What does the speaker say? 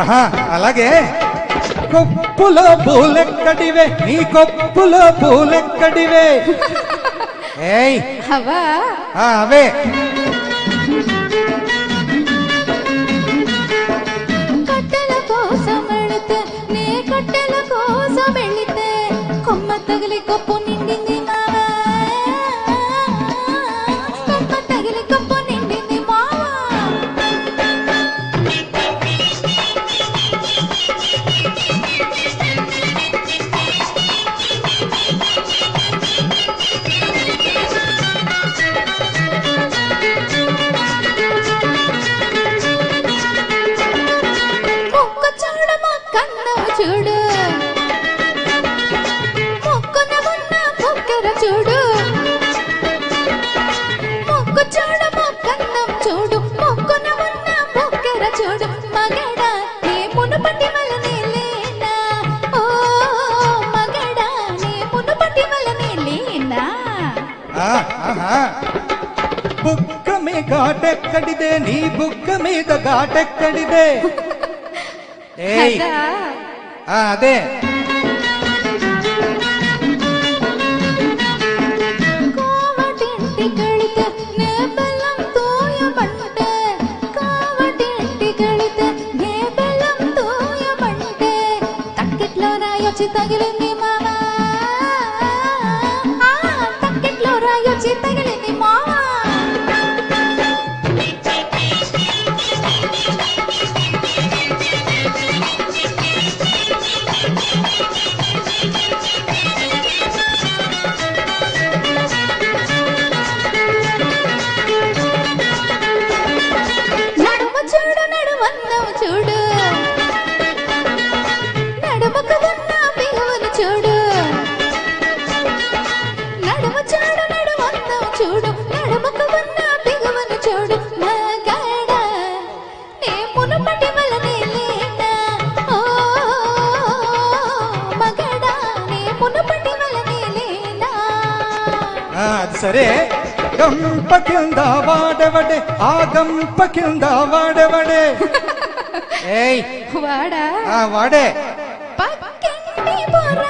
ఆహా అలాగే కొప్పులో పూలెక్కడివే నీ కొప్పులో పూలెక్కడివే ఏయ్ అవా అవే కట్టెల కోసం వెళితే నీ కట్టెల కోసం వెళితే కొమ్మ తగిలి కొప్పు నిండింది మావా కొమ్మ తగిలి కొప్పు నిండింది మావా మొక్క చూడు మొక్కన్నవు చూడు మొక్కున ఉన్న మొక్కెర చూడు మొక్కు చూడు మొక్కన్నవు చూడు మొక్కున ఉన్న మొక్కెర చూడు మగడా నీ మునుపటి వలనే లేనా ఓ మగడా నీ మునుపటి వలనే లేనా బుక్క మీ ఘాటెక్కడిదే నీ బుక్క మీద ఘాటెక్కడిదే ఏయ్ అదా అదే కావటింటికెళితే నే బెల్లం తోయమంటే కావటింటికెళితే నే బెల్లం తోయమంటే తక్కిట్లో రాయొచ్చి తగిలింది మావా తక్కిట్లో రాయొచ్చి తగిలింది మావా నడుము చూడు నడుమన్నము చూడు నడుముకు ఉన్న బిగువును చూడు నడుము చూడు నడుమన్నము చూడు నడుముకు ఉన్న బిగువును చూడు మగాడా నే మునుపటి వలనే లేనా ఓ మగాడా నే మునుపటి వలనే లేనా అది సరే గంప కింద వాడవడే ఆ గంప కింద వాడవడే ఏయ్ వాడా వాడే పక్కింటి పొర